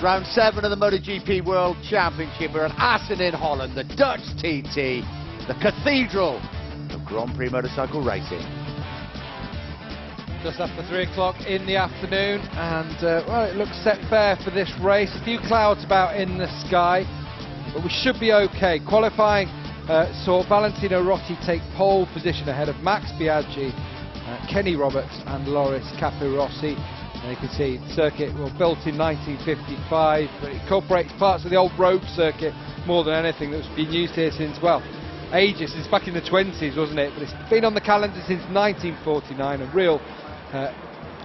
It's round 7 of the MotoGP World Championship. We're at Assen in Holland, the Dutch TT, the cathedral of Grand Prix motorcycle racing. Just after 3 o'clock in the afternoon, and well, it looks set fair for this race. A few clouds about in the sky, but we should be okay. Qualifying saw Valentino Rossi take pole position ahead of Max Biaggi, Kenny Roberts and Loris Capirossi. And you can see the circuit, well, built in 1955, but it incorporates parts of the old road circuit more than anything that's been used here since, well, ages, since back in the 20s, wasn't it? But it's been on the calendar since 1949, a real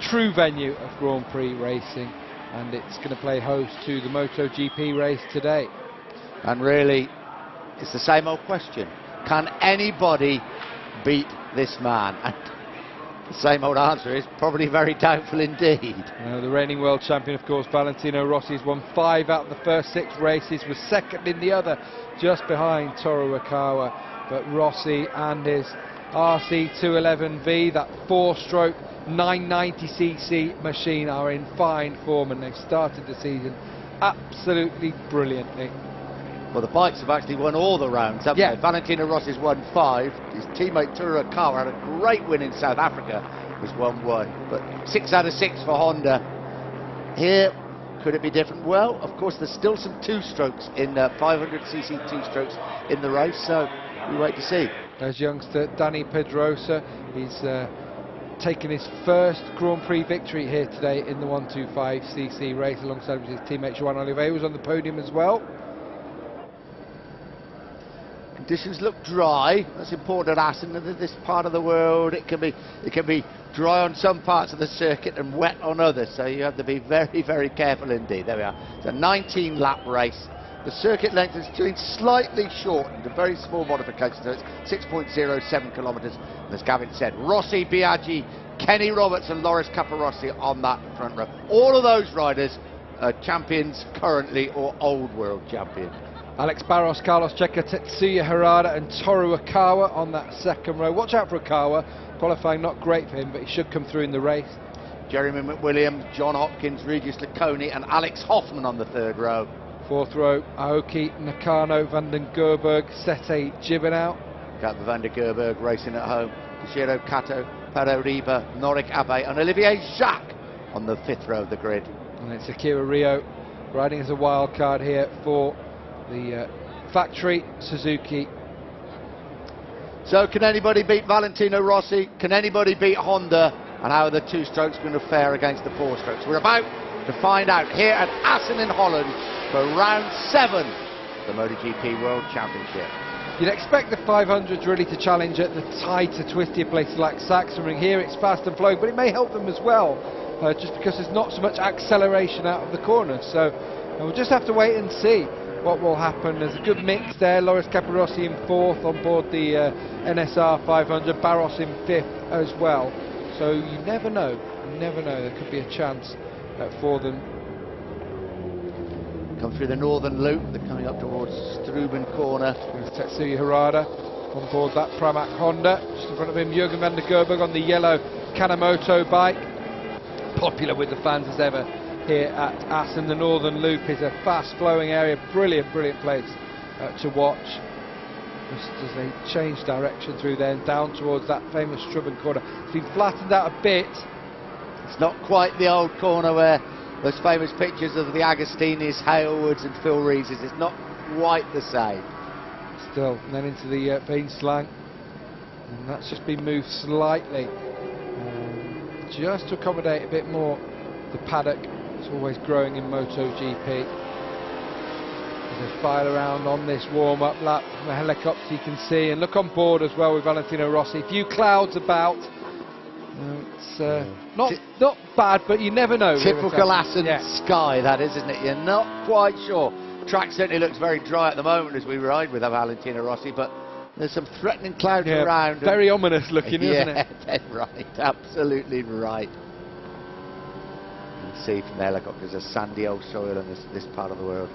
true venue of Grand Prix racing, and it's going to play host to the MotoGP race today. And really, it's the same old question. Can anybody beat this man? And the same old answer is probably very doubtful indeed. The reigning world champion, of course, Valentino Rossi, has won 5 out of the first 6 races, was second in the other, just behind Toru Okawa. But Rossi and his RC211V, that 4-stroke 990cc machine, are in fine form, and they've started the season absolutely brilliantly. Well, the bikes have actually won all the rounds, haven't they? Valentino Rossi's won 5. His teammate Toru Okawa had a great win in South Africa, was won 1. But 6 out of 6 for Honda. Here, could it be different? Well, of course, there's still some 2-strokes in 500cc 2-strokes in the race, so we wait to see. There's youngster Danny Pedrosa. He's taken his first Grand Prix victory here today in the 125cc race, alongside his teammate Joan Oliveira, who's on the podium as well. Conditions look dry. That's important at Assen. This part of the world, it can be dry on some parts of the circuit and wet on others, so you have to be very, very careful indeed. There we are. It's a 19-lap race. The circuit length is doing slightly shortened, a very small modification, so it's 6.07 kilometres. And as Gavin said, Rossi, Biaggi, Kenny Roberts and Loris Capirossi on that front row. All of those riders are champions currently, or old world champions. Alex Barros, Carlos Checa, Tetsuya Harada and Toru Okawa on that second row. Watch out for Okawa. Qualifying not great for him, but he should come through in the race. Jeremy McWilliams, John Hopkins, Regis Laconi and Alex Hoffman on the 3rd row. 4th row, Aoki, Nakano, Van den Gerberg, Sete Gibernau. Got Van den Gerberg racing at home. Toshiro Kato, Pedro Riba, Norik Abe and Olivier Jacques on the 5th row of the grid. And it's Akira Rio riding as a wild card here for the factory Suzuki. So can anybody beat Valentino Rossi? Can anybody beat Honda? And how are the 2-strokes going to fare against the 4-strokes? We're about to find out here at Assen in Holland for round 7 of the MotoGP World Championship. You'd expect the 500s really to challenge at the tighter, twistier places like Sachsenring. Here it's fast and flowing, but it may help them as well, just because there's not so much acceleration out of the corners. So we'll just have to wait and see what will happen. There's a good mix there. Loris Capirossi in 4th on board the NSR 500, Barros in 5th as well. So you never know, there could be a chance for them. Come through the northern loop, they're coming up towards Struben corner. There's Tetsuya Harada on board that Pramac Honda. Just in front of him, Jürgen van der Gerberg on the yellow Kanemoto bike. Popular with the fans as ever here at Assen. The northern loop is a fast flowing area, brilliant place to watch, just as they change direction through there and down towards that famous Struben corner. It's been flattened out a bit. It's not quite the old corner where those famous pictures of the Agostinis, Halewoods and Phil Reeses. It's not quite the same. Still, and then into the Beanslang, and that's just been moved slightly, just to accommodate a bit more the paddock. It's always growing in MotoGP. As they file around on this warm-up lap from the helicopter, you can see, and look on board as well with Valentino Rossi. A few clouds about. It's not bad, but you never know. Typical Assen sky, that is, isn't it? You're not quite sure. Track certainly looks very dry at the moment as we ride with Valentino Rossi, but there's some threatening clouds around. Very ominous looking, isn't it? Yeah, right, absolutely right. You can see from the helicopters a sandy old soil in this part of the world.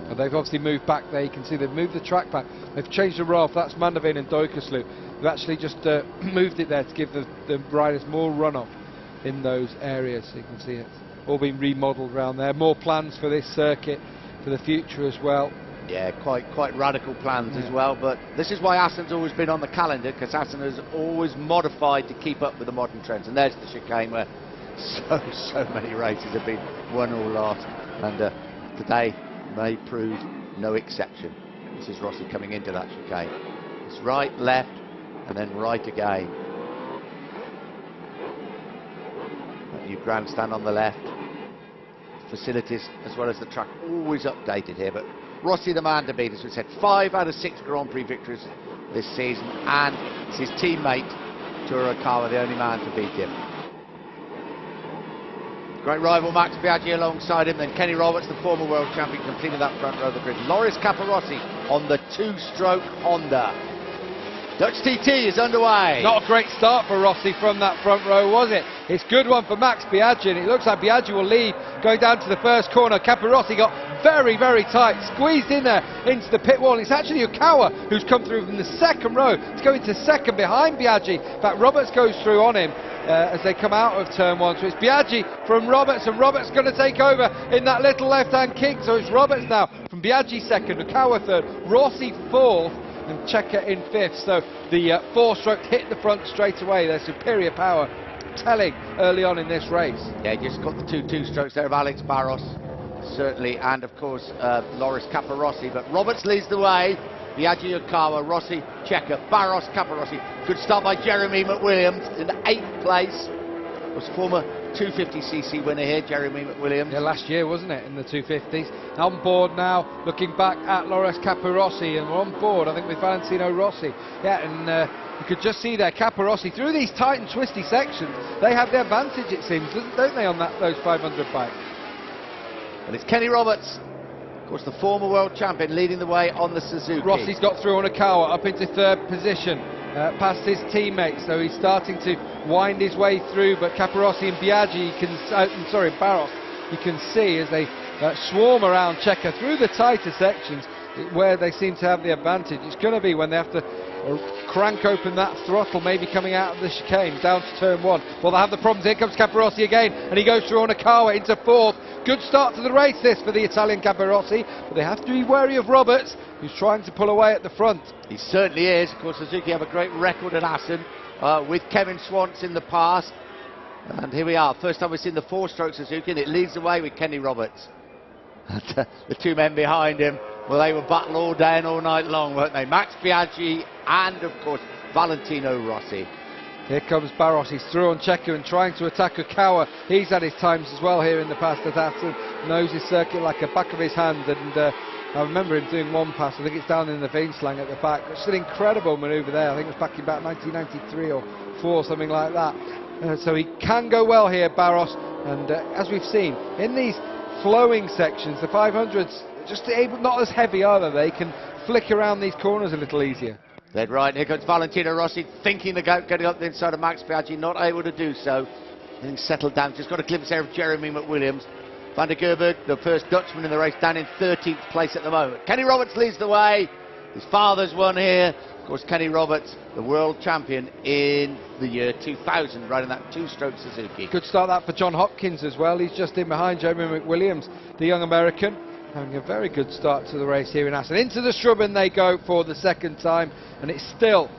Well, they've obviously moved back there. You can see they've moved the track back. They've changed the roll. That's Mandeveen and Duikersloot. They've actually just moved it there to give the riders more runoff in those areas. So you can see it. all been remodelled around there. More plans for this circuit for the future as well. Yeah, quite radical plans as well, but this is why Assen's always been on the calendar, because Assen has always modified to keep up with the modern trends. And there's the chicane where so many races have been won or lost, and today may prove no exception. This is Rossi coming into that chicane. It's right, left, and then right again. That new grandstand on the left. Facilities as well as the track always updated here, but Rossi the man to beat, as we said. 5 out of 6 Grand Prix victories this season, and it's his teammate Tsuruokawa, the only man to beat him. Great rival Max Biaggi alongside him, then Kenny Roberts, the former world champion, completed that front row of the grid. Loris Capirossi on the 2-stroke Honda. Dutch Tt is underway. Not a great start for Rossi from that front row, was it? It's a good one for Max Biaggi, and it looks like Biaggi will lead going down to the first corner. Capirossi got very tight, squeezed in there into the pit wall. It's actually Okawa who's come through from the second row to go into second behind Biaggi. In fact, Roberts goes through on him as they come out of turn 1. So it's Biaggi from Roberts, and Roberts going to take over in that little left-hand kick. So it's Roberts now from Biaggi second, Okawa third, Rossi fourth, and Checker in fifth. So the 4-stroke hit the front straight away. Their superior power telling early on in this race. Yeah, just got the 2-strokes there of Alex Barros, certainly, and of course Loris Capirossi. But Roberts leads the way. Biaggi, Okawa, Rossi, Checker, Barros, Capirossi. Good start by Jeremy McWilliams in 8th place. Was former 250cc winner here, Jeremy McWilliams. Yeah, last year, wasn't it, in the 250s. On board now, looking back at Loris Capirossi, and we're on board, I think, with Valentino Rossi. Yeah, and you could just see there, Capirossi, through these tight and twisty sections, they have the advantage, it seems, don't they, on those 500 bikes? And it's Kenny Roberts, of course, the former world champion, leading the way on the Suzuki. Rossi's got through on Okawa, up into 3rd position. Past his teammates, so he's starting to wind his way through, but Capirossi and Biaggi, Barros, you can see as they swarm around Checker through the tighter sections where they seem to have the advantage. It's going to be when they have to crank open that throttle, maybe coming out of the chicane down to turn 1. Well, they have the problems. Here comes Capirossi again, and he goes through on Okawa into 4th. Good start to the race this for the Italian Capirossi, but they have to be wary of Roberts, who's trying to pull away at the front. He certainly is. Of course, Suzuki have a great record at Assen with Kevin Swantz in the past. And here we are, first time we've seen the 4-stroke Suzuki, and it leads the way with Kenny Roberts. The 2 men behind him, well, they were battle all day and all night long, weren't they? Max Biaggi and, of course, Valentino Rossi. Here comes Barros, he's through on Checker and trying to attack Okawa. He's had his times as well here in the past at Assen, knows his circuit like the back of his hand, and I remember him doing one pass, I think it's down in the Veenslang at the back. It's an incredible manoeuvre there, I think it was back in about 1993 or 4, something like that. So he can go well here, Barros, and as we've seen, in these flowing sections, the 500s, just not as heavy either, they can flick around these corners a little easier. Dead right, here comes Valentino Rossi, thinking about getting up the inside of Max Biaggi, not able to do so. Then settled down, just got a glimpse there of Jeremy McWilliams. Van der Gerberg, the first Dutchman in the race, down in 13th place at the moment. Kenny Roberts leads the way. His father's won here. Of course, Kenny Roberts, the world champion in the year 2000, riding that 2-stroke Suzuki. Good start that for John Hopkins as well. He's just in behind Jeremy McWilliams, the young American, having a very good start to the race here in Assen. Into the Strubben they go for the 2nd time, and it's still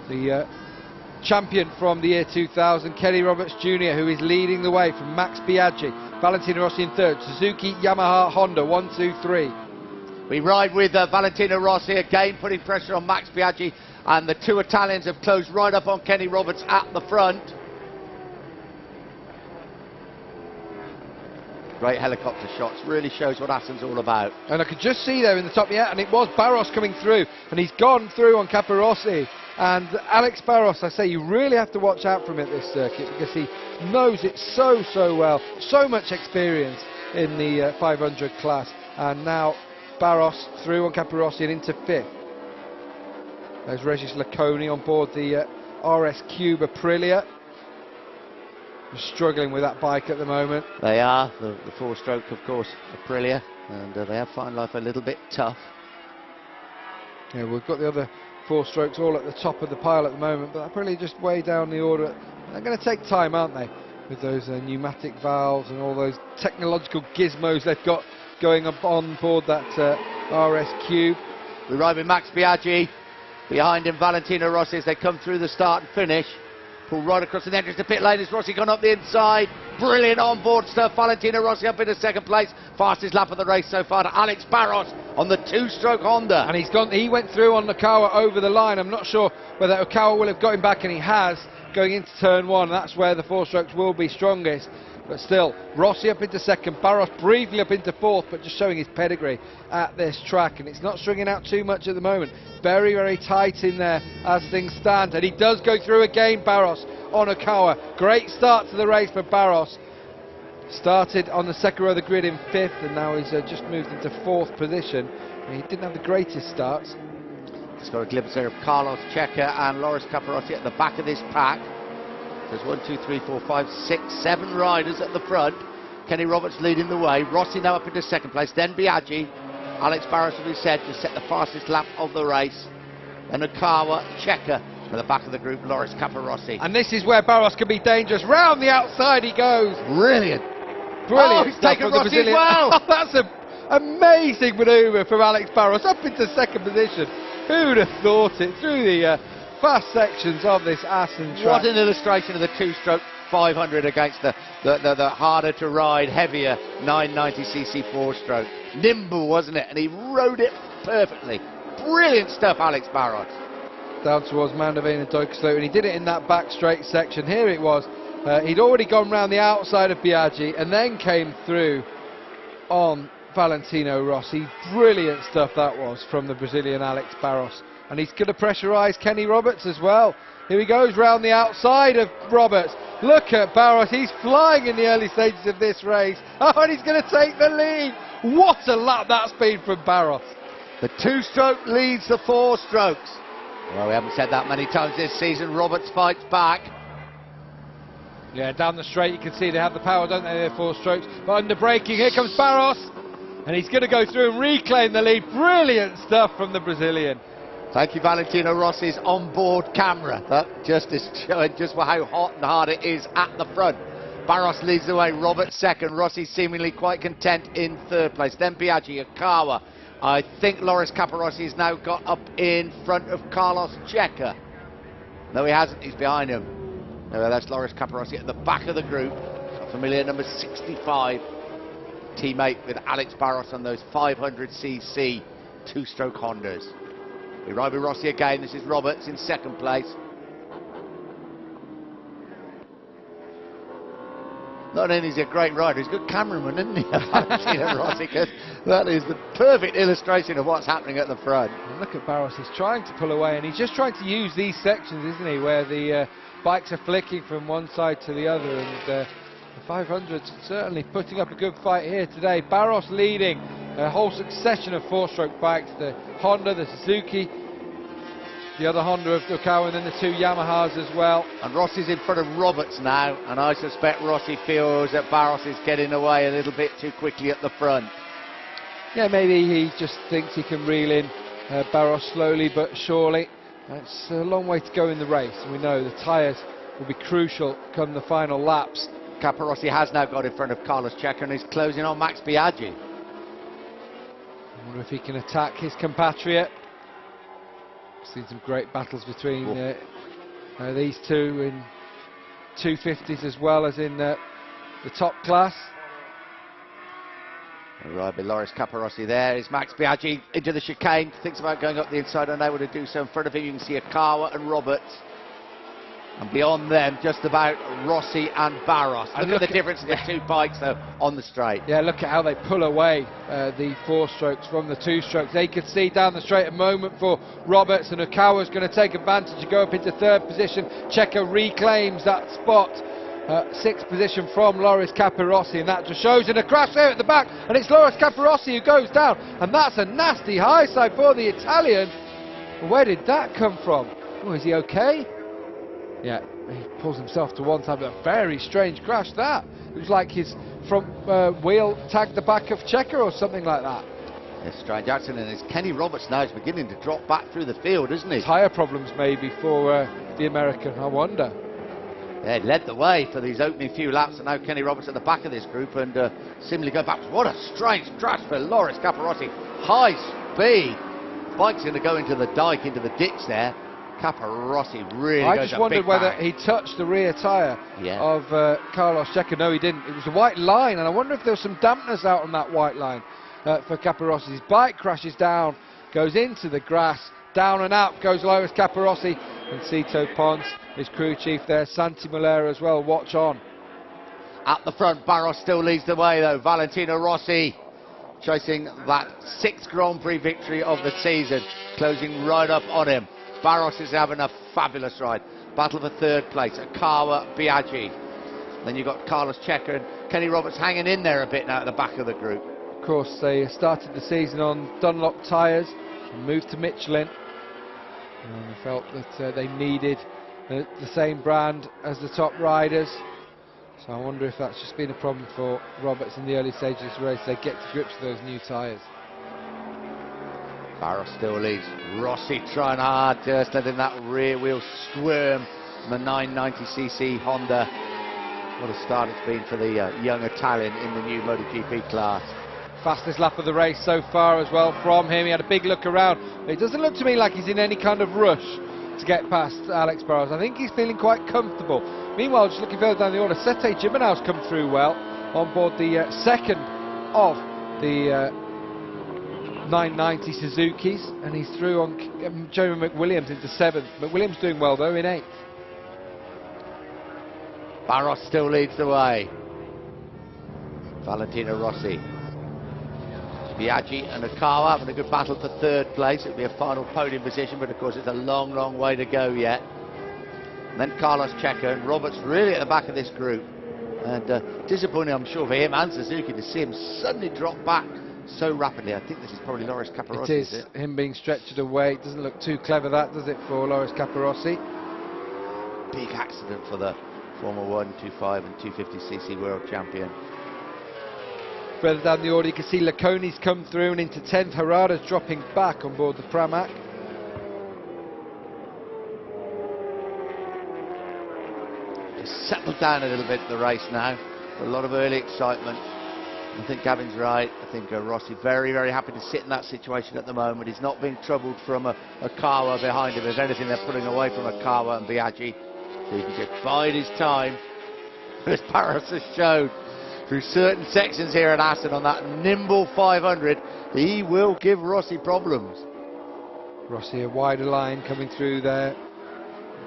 the champion from the year 2000, Kenny Roberts Jr., who is leading the way from Max Biaggi. Valentino Rossi in 3rd, Suzuki, Yamaha, Honda, 1, 2, 3. We ride with Valentino Rossi again, putting pressure on Max Biaggi, and the 2 Italians have closed right up on Kenny Roberts at the front. Great helicopter shots, really shows what Assen's all about. And I could just see there in the top, yeah, and it was Barros coming through, and he's gone through on Capirossi. And Alex Barros, I say, you really have to watch out from it this circuit, because he knows it so well, so much experience in the 500 class. And now Barros through on Capirossi and into 5th. There's Regis Laconi on board the RS Cube Aprilia. They're struggling with that bike at the moment. They are, the 4-stroke, of course, Aprilia, and they have found life a little bit tough. Yeah, we've got the other 4-strokes all at the top of the pile at the moment, but Aprilia just way down the order. They're going to take time, aren't they? with those pneumatic valves and all those technological gizmos they've got going up on board that RS Cube. We ride with Max Biaggi, behind him Valentino Rossi as they come through the start and finish. Pull right across the entrance to pit lane as Rossi gone up the inside. Brilliant on-board stuff. Valentino Rossi up into second place. Fastest lap of the race so far to Alex Barros on the two-stroke Honda. And he went through on Okawa over the line. I'm not sure whether Okawa will have got him back, and he has, going into turn one. That's where the four-strokes will be strongest. But still, Rossi up into second, Barros briefly up into fourth, but just showing his pedigree at this track. And it's not stringing out too much at the moment. Very, very tight in there as things stand. And he does go through again, Barros, on Okawa. Great start to the race for Barros. Started on the second row of the grid in fifth, and now he's just moved into fourth position. He didn't have the greatest starts. Just got a glimpse there of Carlos Checa and Loris Capirossi at the back of this pack. There's 1, 2, 3, 4, 5, 6, 7 riders at the front. Kenny Roberts leading the way. Rossi now up into second place. Then Biaggi. Alex Barros, as we said, just set the fastest lap of the race. Then Okawa, Checa at the back of the group, Loris Capirossi. And this is where Barros can be dangerous. Round the outside he goes. Brilliant. Brilliant. Oh, he's taken Rossi as well. That's an amazing manoeuvre from Alex Barros up into second position. Who'd have thought it? Through the fast sections of this Assen track. What an illustration of the two-stroke 500 against the harder to ride, heavier 990cc four-stroke. Nimble, wasn't it? And he rode it perfectly. Brilliant stuff, Alex Barros. Down towards Mandeveen and Duikesloot, and he did it in that back straight section. Here it was. He'd already gone round the outside of Biaggi and then came through on Valentino Rossi. Brilliant stuff that was from the Brazilian Alex Barros. And he's going to pressurise Kenny Roberts as well. Here he goes round the outside of Roberts. Look at Barros, he's flying in the early stages of this race. Oh, and he's going to take the lead. What a lap that's been from Barros. The two-stroke leads the four-strokes. Well, we haven't said that many times this season. Roberts fights back. Yeah, down the straight you can see they have the power, don't they, their four strokes. But under braking, here comes Barros. And he's going to go through and reclaim the lead. Brilliant stuff from the Brazilian. Thank you, Valentino Rossi's on-board camera. That just is showing just how hot and hard it is at the front. Barros leads the way, Roberts second, Rossi seemingly quite content in third place. Then Biaggi, Okawa. I think Loris Capirossi has now got up in front of Carlos Checa. No, he hasn't, he's behind him. No, that's Loris Capirossi at the back of the group. Familiar number 65. Teammate with Alex Barros on those 500cc two-stroke Hondas. We ride with Rossi again. This is Roberts in second place. Not only is he a great rider, he's a good cameraman, isn't he? Valentino Rossi, because that is the perfect illustration of what's happening at the front. And look at Barros, he's trying to pull away, and he's just trying to use these sections, isn't he, where the bikes are flicking from one side to the other, and the 500's certainly putting up a good fight here today. Barros leading a whole succession of four-stroke bikes, the Honda, the Suzuki, the other Honda of Okawa, and then the two Yamahas as well. And Rossi's in front of Roberts now, and I suspect Rossi feels that Barros is getting away a little bit too quickly at the front. Yeah, maybe he just thinks he can reel in Barros slowly but surely. It's a long way to go in the race, and we know the tyres will be crucial come the final laps. Capirossi has now got in front of Carlos Checa, and he's closing on Max Biaggi. I wonder if he can attack his compatriot. Seen some great battles between these two in 250s as well as in the top class. Right, with Loris Capirossi there is Max Biaggi into the chicane, thinks about going up the inside, unable to do so. In front of him you can see Okawa and Roberts. And beyond them, just about Rossi and Barros. Look at the difference in the two bikes, though, on the straight. Yeah, look at how they pull away the four strokes from the two strokes. They could see down the straight a moment for Roberts, and Okawa's going to take advantage and go up into third position. Checa reclaims that spot. Sixth position from Loris Capirossi, and that just shows in a crash there at the back, and it's Loris Capirossi who goes down, and that's a nasty high side for the Italian. Where did that come from? Oh, is he okay? Yeah, he pulls himself to one side, but a very strange crash that. It was like his front wheel tagged the back of Checa or something like that. It's a strange accident, and it's Kenny Roberts now is beginning to drop back through the field, isn't he? Tyre problems maybe for the American, I wonder. Yeah, led the way for these opening few laps, and now Kenny Roberts at the back of this group, and seemingly go back. What a strange crash for Loris Capirossi. High speed. Bike's going to go into the dike, into the ditch there. Capirossi really goes a big bang. I just wondered whether he touched the rear tyre of Carlos Checa. No, he didn't. It was a white line, and I wonder if there was some dampness out on that white line for Capirossi. His bike crashes down, goes into the grass, down and out goes Loris Capirossi, and Tito Pons, his crew chief there, Santi Molera as well, watch on. At the front, Barros still leads the way though. Valentino Rossi chasing that 6th Grand Prix victory of the season, closing right up on him. Barros is having a fabulous ride. Battle for 3rd place, Akawa, Biaggi. Then you've got Carlos Checa and Kenny Roberts hanging in there a bit now at the back of the group. Of course, they started the season on Dunlop tyres and moved to Michelin. And they felt that they needed the same brand as the top riders. So I wonder if that's just been a problem for Roberts in the early stages of the race. They get to grips with those new tyres. Barros still leads. Rossi trying hard, just letting that rear wheel squirm from the 990cc Honda. What a start it's been for the young Italian in the new MotoGP class. Fastest lap of the race so far as well from him. He had a big look around. It doesn't look to me like he's in any kind of rush to get past Alex Barros. I think he's feeling quite comfortable. Meanwhile, just looking further down the order, Sete Gibernau's come through well on board the second of the 990 Suzukis, and he's through on Jeremy McWilliams into 7th. McWilliams doing well though in 8th. Barros still leads the way. Valentino Rossi. Biaggi and Akawa having a good battle for 3rd place. It'll be a final podium position, but of course it's a long, long way to go yet. And then Carlos Checa and Roberts really at the back of this group. And disappointing, I'm sure, for him and Suzuki to see him suddenly drop back so rapidly. I think this is probably Loris Capirossi. It is him being stretched away. It doesn't look too clever, that, does it, for Loris Capirossi? Big accident for the former 125 and 250cc world champion. Further down the order, you can see Laconi's come through and into 10th. Harada's dropping back on board the Pramac. Just settled down a little bit the race now. A lot of early excitement. I think Gavin's right. I think Rossi very, very happy to sit in that situation at the moment. He's not being troubled from a Akawa behind him. If anything, they're pulling away from Akawa and Biaggi. So he can just bide his time, as Barros has shown through certain sections here at Assen on that nimble 500. He will give Rossi problems. Rossi a wider line coming through there.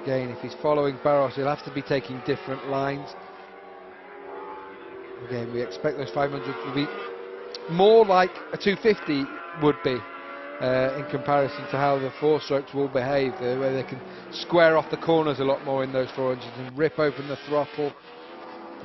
Again, if he's following Barros, he'll have to be taking different lines. Again, we expect those 500 to be more like a 250 would be in comparison to how the 4-strokes will behave, where they can square off the corners a lot more in those 400s and rip open the throttle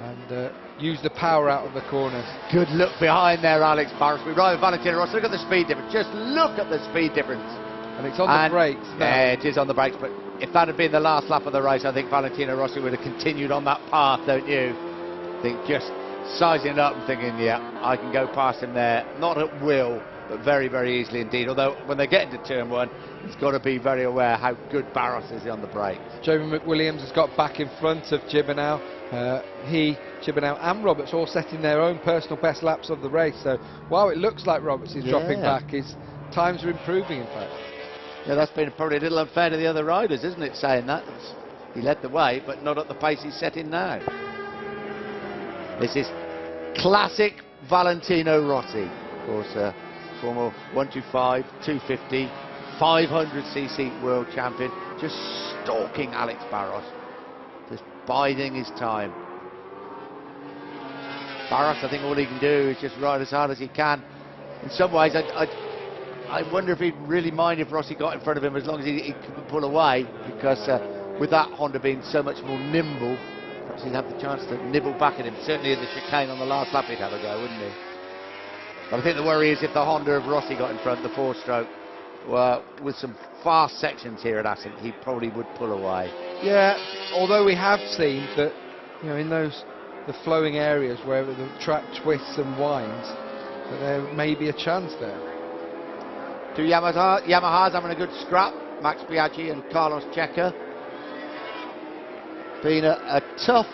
and use the power out of the corners. Good look behind there, Alex Barros. We ride with Valentino Rossi. Look at the speed difference. Just look at the speed difference. And it's on the brakes now. Yeah, it is on the brakes, but if that had been the last lap of the race, I think Valentino Rossi would have continued on that path, don't you? I think just sizing it up and thinking, yeah, I can go past him there. Not at will, but very, very easily indeed. Although when they get into turn 1, he's got to be very aware how good Barros is on the brakes. Jeremy McWilliams has got back in front of Gibernau. Gibernau and Roberts all setting their own personal best laps of the race. So while it looks like Roberts is dropping back, his times are improving, in fact. Yeah, that's been probably a little unfair to the other riders, isn't it, saying that? He led the way, but not at the pace he's setting now. This is classic Valentino Rossi. Of course, former 125, 250, 500cc world champion, just stalking Alex Barros, just biding his time. Barros, I think all he can do is just ride as hard as he can. In some ways, I wonder if he'd really mind if Rossi got in front of him, as long as he could pull away, because with that Honda being so much more nimble, perhaps he'd have the chance to nibble back at him. Certainly in the chicane on the last lap he'd have a go, wouldn't he? But I think the worry is if the Honda of Rossi got in front, the 4-stroke, with some fast sections here at Assen, he probably would pull away. Yeah, although we have seen that, you know, in the flowing areas where the track twists and winds, that there may be a chance there. Two Yamahas having a good scrap, Max Biaggi and Carlos Checa. been a tough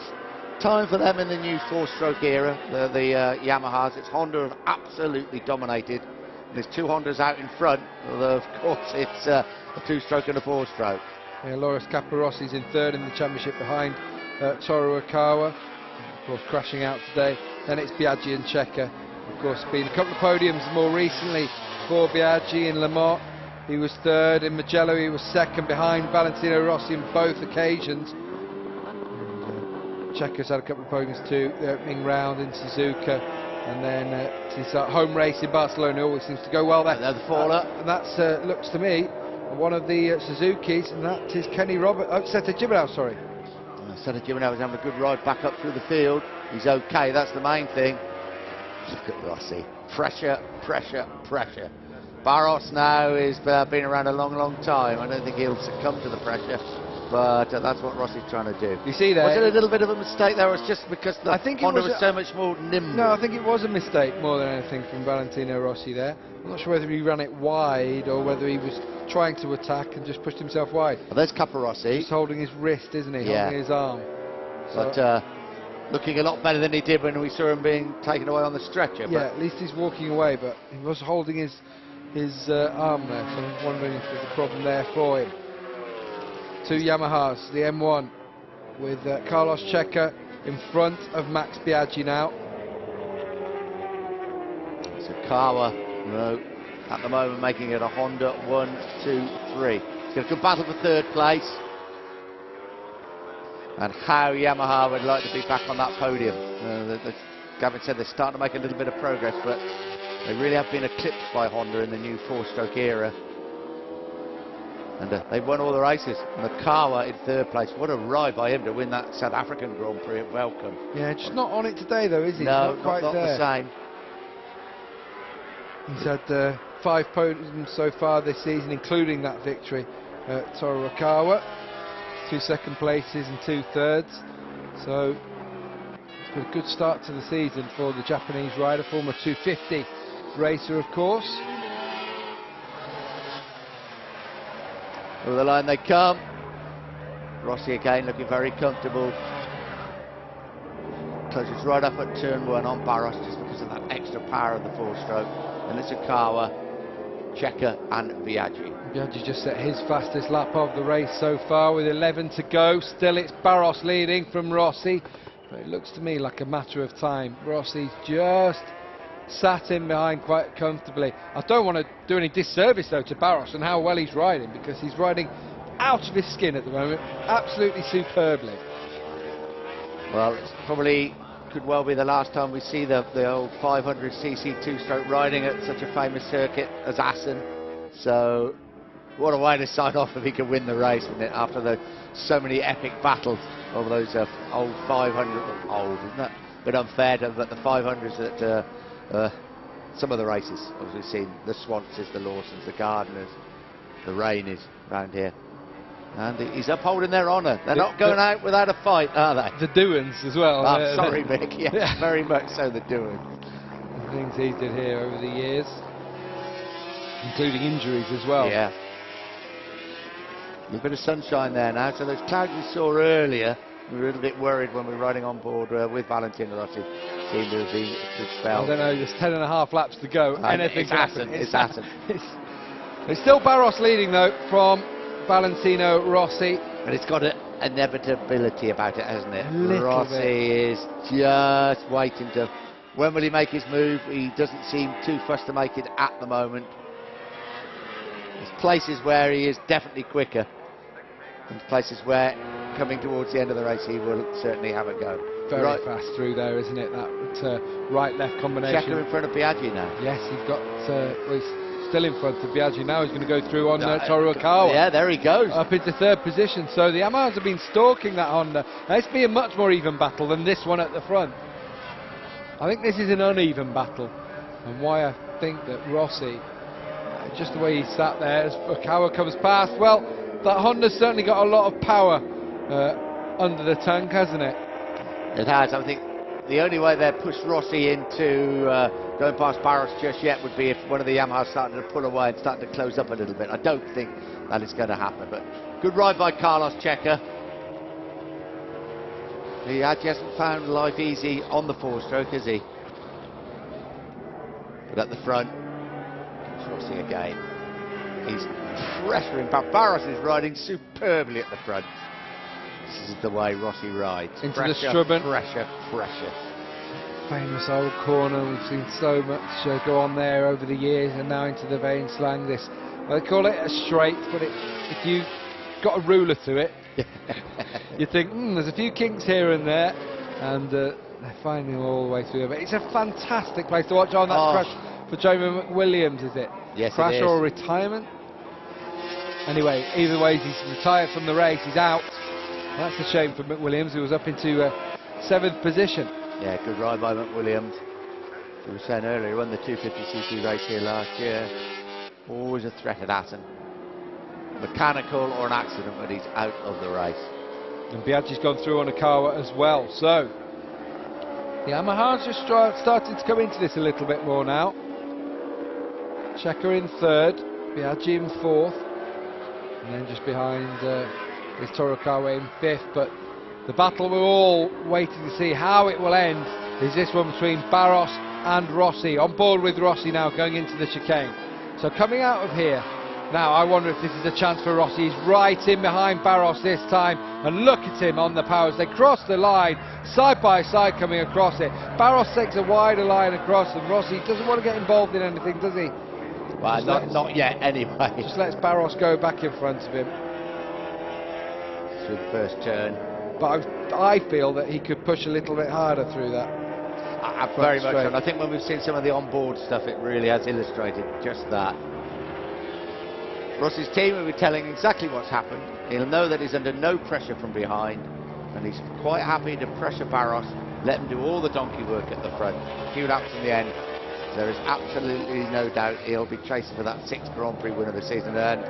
time for them in the new four-stroke era, the Yamahas. It's Honda have absolutely dominated. There's two Hondas out in front, although of course it's a two-stroke and a four-stroke. Yeah, Loris Caporossi's in third in the championship behind Toru Okawa, of course crashing out today. Then it's Biaggi and Checker. Of course, been a couple of podiums more recently for Biaggi in Le Mans. He was third. In Mugello he was second behind Valentino Rossi in both occasions. Checker's had a couple of podiums too, the opening round in Suzuka, and then his home race in Barcelona always seems to go well there. The faller. And that's, looks to me, one of the Suzukis, and that is Kenny Roberts, Seta Gibernau, sorry. Seta Gibernau was having a good ride back up through the field. He's okay, that's the main thing. Look at Rossi. Pressure, pressure, pressure. Barros now has been around a long, long time. I don't think he'll succumb to the pressure, but that's what Rossi's trying to do. You see there? Was it a little bit of a mistake there, or was it just because the Honda was so much more nimble? No, I think it was a mistake more than anything from Valentino Rossi there. I'm not sure whether he ran it wide or whether he was trying to attack and just pushed himself wide. Well, there's Capirossi. He's holding his wrist, isn't he? Yeah. Holding his arm. But looking a lot better than he did when we saw him being taken away on the stretcher. Yeah, at least he's walking away, but he was holding his arm there, so I'm wondering if there's a problem there for him. Two Yamahas, the M1 with Carlos Checker in front of Max Biaggi now. So Kawa, at the moment making it a Honda 1, 2, 3. It's got a good battle for third place. And how Yamaha would like to be back on that podium. Gavin said they're starting to make a little bit of progress, but they really have been eclipsed by Honda in the new four-stroke era. And they've won all the races. And the Kawa in third place. What a ride by him to win that South African Grand Prix at Welcome. Yeah, just not on it today though, is he? No, not quite not there. the same. He's had 5 podiums so far this season, including that victory at Toru Okawa. 2 second places and 2 thirds. So it's been a good start to the season for the Japanese rider, former 250 racer of course. Over the line they come. Rossi again looking very comfortable. Closes right up at turn 1 on Barros just because of that extra power of the four-stroke. And it's Okawa, Checker and Biaggi. Biaggi just set his fastest lap of the race so far with 11 to go. Still it's Barros leading from Rossi, but it looks to me like a matter of time. Rossi's just sat in behind quite comfortably. I don't want to do any disservice though to Barros and how well he's riding, because he's riding out of his skin at the moment, absolutely superbly. Well, it's probably could well be the last time we see the old 500cc two-stroke riding at such a famous circuit as Assen. So what a way to sign off if he could win the race, wouldn't it, after so many epic battles of those old 500, old, isn't that a bit unfair to the 500s that some of the races, as we've seen, the Swanses, the Lawsons, the Gardeners, the Raineys around here. And he's upholding their honour. They're not going out without a fight, are they? The Doohans as well. Oh, sorry, Mick. Yeah, very much so, the Doohans. The things he did here over the years, including injuries as well. Yeah. A bit of sunshine there now. So those clouds we saw earlier, we were a little bit worried when we were riding on board with Valentino Rossi. Seemed to have been a good spell. I don't know, there's 10.5 laps to go. Anything can happen. It's Assen. It's still Barros leading though from Valentino Rossi. But it's got an inevitability about it, hasn't it? Rossi is just waiting to... When will he make his move? He doesn't seem too fussed to make it at the moment. There's places where he is definitely quicker. And places where, coming towards the end of the race, he will certainly have a go. Very fast through there, isn't it? That right-left combination. Checker in front of Biaggi now. Yes, he's got... well, he's still in front of Biaggi now. He's going to go through on Toru Okawa. Yeah, there he goes. Up into third position. So the Yamahas have been stalking that Honda. Now, it's been a much more even battle than this one at the front. I think this is an uneven battle. And why I think that Rossi, just the way he sat there as Okawa comes past, well, that Honda's certainly got a lot of power under the tank, hasn't it? It has. I think the only way they'd push Rossi into going past Barros just yet would be if one of the Yamahas started to pull away and started to close up a little bit. I don't think that is going to happen, but good ride by Carlos Checker. Biaggi hasn't found life easy on the four-stroke, has he? But at the front, it's Rossi again. He's pressuring. Barros is riding superbly at the front. This is the way Rossi rides. Into pressure, the Strubben. Pressure, pressure. Famous old corner. We've seen so much go on there over the years, and now into the vein slang. This, they call it a straight, but if you got a ruler to it, you think there's a few kinks here and there, and they're finding them all the way through. But it's a fantastic place to watch. On that crash for Jamie McWilliams, is it? Yes, crash it is. or retirement? Anyway, either way, he's retired from the race. He's out. That's a shame for McWilliams, who was up into 7th position. Yeah, good ride by McWilliams. We were saying earlier, he won the 250cc race here last year. Always a threat at Assen. Mechanical or an accident, but he's out of the race. And Biaggi's gone through on Okawa as well. So the Yamaha's just starting to come into this a little bit more now. Checker in 3rd, Biaggi in 4th, and then just behind is Torokawa in 5th. But the battle we're all waiting to see how it will end is this one between Barros and Rossi. On board with Rossi now, going into the chicane. So coming out of here, now I wonder if this is a chance for Rossi. He's right in behind Barros this time, and look at him on the powers. They cross the line, side by side coming across it. Barros takes a wider line across, and Rossi doesn't want to get involved in anything, does he? Well, not yet anyway. Just lets Barros go back in front of him. Through the first turn. But I feel that he could push a little bit harder through that. Very much so. And I think when we've seen some of the on-board stuff, it really has illustrated just that. Rossi's team will be telling exactly what's happened. He'll know that he's under no pressure from behind, and he's quite happy to pressure Barros, let him do all the donkey work at the front. A few laps in the end, there is absolutely no doubt he'll be chasing for that 6th Grand Prix win of the season, and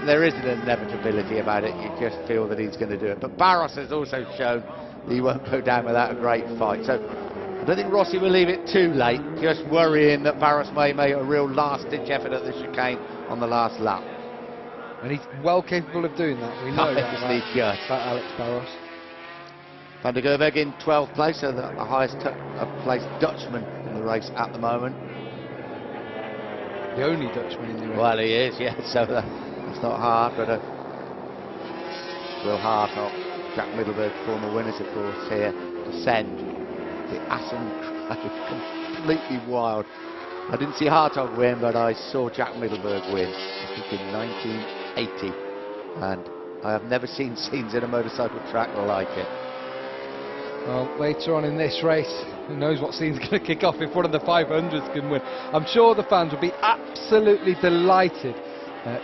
there is an inevitability about it. You just feel that he's going to do it. But Barros has also shown he won't go down without a great fight. So I don't think Rossi will leave it too late, just worrying that Barros may make a real last-ditch effort at the chicane on the last lap. And he's well capable of doing that. We know that about Alex Barros. Van der Gerweg in 12th place, so the highest placed Dutchman in the race at the moment. The only Dutchman in the race. Well, he is, yeah, so that's not hard, but Will Hartog, Jack Middleburg, former winners, of course, here to send the Assen completely wild. I didn't see Hartog win, but I saw Jack Middleburg win, I think in 1980, and I have never seen scenes in a motorcycle track like it. Well, later on in this race, who knows what scene's going to kick off if one of the 500s can win. I'm sure the fans will be absolutely delighted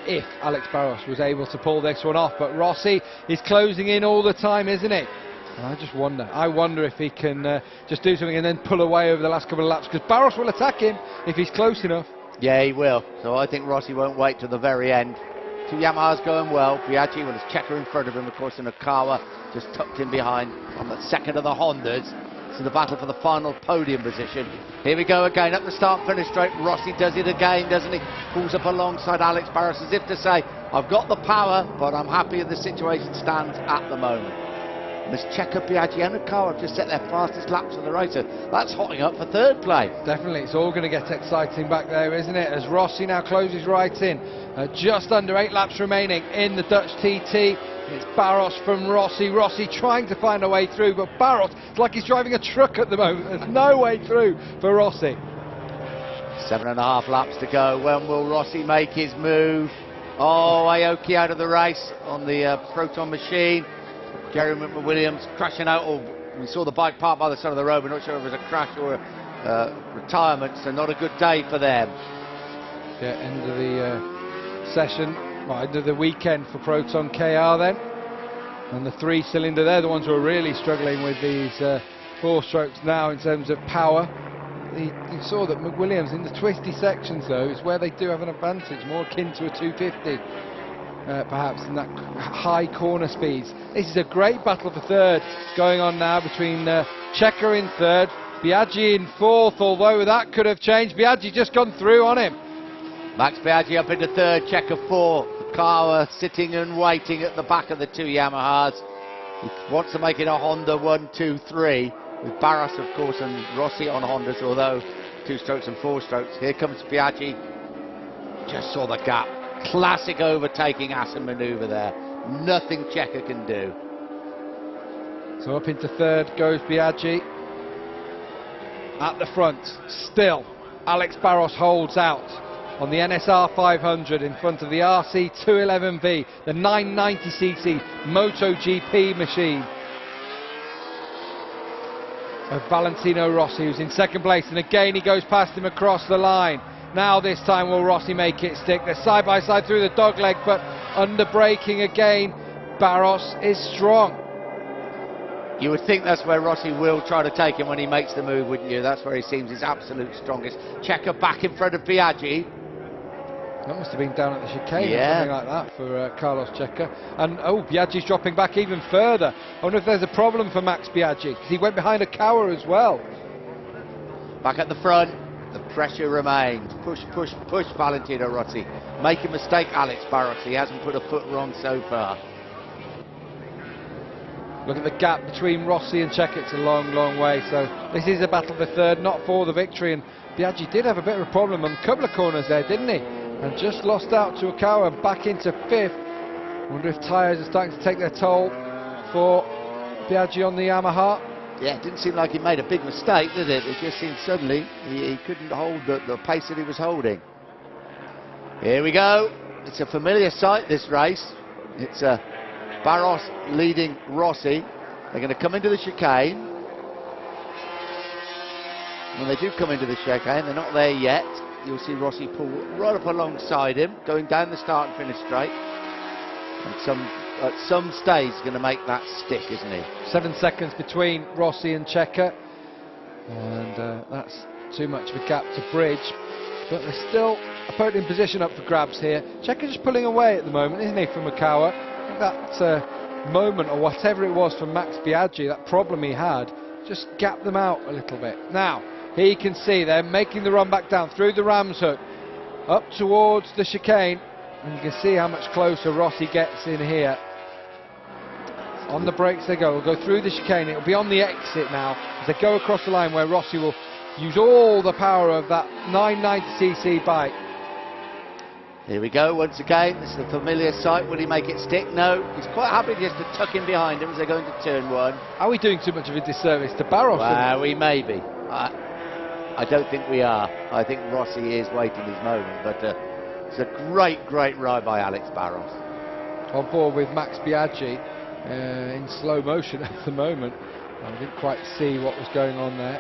if Alex Barros was able to pull this one off, but Rossi is closing in all the time, isn't it? And I wonder if he can just do something and then pull away over the last couple of laps, because Barros will attack him if he's close enough. Yeah, he will. So I think Rossi won't wait till the very end. 2 Yamahas going well. Biaggi with his checker in front of him, of course, and Okawa just tucked in behind on the 2nd of the Hondas. So the battle for the final podium position. Here we go again, up the start-finish straight. Rossi does it again, doesn't he? Pulls up alongside Alex Barros as if to say, I've got the power, but I'm happy as the situation stands at the moment. This checker, Biaggi and Okawa have just set their fastest laps of the race, so that's hotting up for 3rd place. Definitely, it's all going to get exciting back there, isn't it? As Rossi now closes right in, just under 8 laps remaining in the Dutch TT. It's Barros from Rossi. Rossi trying to find a way through, but Barros, it's like he's driving a truck at the moment. There's no way through for Rossi. 7.5 laps to go. When will Rossi make his move? Oh, Aoki out of the race on the Proton machine. Jerry McWilliams crashing out. Oh, we saw the bike parked by the side of the road. We're not sure if it was a crash or a retirement, so not a good day for them. Yeah, end of the session, well, end of the weekend for Proton KR then. And the 3-cylinder, they're the ones who are really struggling with these 4 strokes now in terms of power. You saw that McWilliams in the twisty sections, though, is where they do have an advantage, more akin to a 250. Perhaps in that high corner speeds. This is a great battle for 3rd going on now between Checker in 3rd, Biaggi in 4th, although that could have changed. Biaggi just gone through on him. Max Biaggi up into 3rd, Checker 4th. Okawa sitting and waiting at the back of the 2 Yamahas. He wants to make it a Honda 1, 2, 3, with Barros, of course, and Rossi on Hondas, although 2 strokes and 4 strokes. Here comes Biaggi. Just saw the gap. Classic overtaking Assen manoeuvre there. Nothing Checker can do. So up into third goes Biaggi. At the front, still, Alex Barros holds out on the NSR 500 in front of the RC 211V, the 990cc MotoGP machine of Valentino Rossi, who's in second place, and again he goes past him across the line. Now this time will Rossi make it stick? They're side by side through the dogleg, but under braking again. Barros is strong. You would think that's where Rossi will try to take him when he makes the move, wouldn't you? That's where he seems his absolute strongest. Checker back in front of Biaggi. That must have been down at the chicane, yeah, or something like that for Carlos Checker. And oh, Biaggi's dropping back even further. I wonder if there's a problem for Max Biaggi, because he went behind a Kawa as well. Back at the front, the pressure remains. Push, push, push Valentino Rossi. Make a mistake, Alex Barros. He hasn't put a foot wrong so far. Look at the gap between Rossi and Checker. It's a long, long way. So this is a battle for third, not for the victory. And Biaggi did have a bit of a problem on a couple of corners there, didn't he? And just lost out to Okawa, back into fifth. Wonder if tyres are starting to take their toll for Biaggi on the Yamaha. Yeah, it didn't seem like he made a big mistake, did it? It just seemed suddenly he couldn't hold the pace that he was holding. Here we go. It's a familiar sight, this race. It's Barros leading Rossi. They're going to come into the chicane. When they do come into the chicane, they're not there yet. You'll see Rossi pull right up alongside him, going down the start and finish straight. And at some stage he's going to make that stick, isn't he? 7 seconds between Rossi and Checker, and that's too much of a gap to bridge. But there's still a podium position up for grabs here. Checker just pulling away at the moment, isn't he, from Okawa? That moment, or whatever it was, from Max Biaggi, that problem he had, just gapped them out a little bit. Now, here you can see they're making the run back down through the ram's hook, up towards the chicane, and you can see how much closer Rossi gets in here. On the brakes they go. We'll go through the chicane. It'll be on the exit now as they go across the line, where Rossi will use all the power of that 990cc bike. Here we go once again. This is a familiar sight. Will he make it stick? No. He's quite happy just to tuck in behind him as they go into turn 1. Are we doing too much of a disservice to Barros? Well, we may be. I don't think we are. I think Rossi is waiting his moment, but it's a great, great ride by Alex Barros. On board with Max Biaggi in slow motion at the moment. I didn't quite see what was going on there.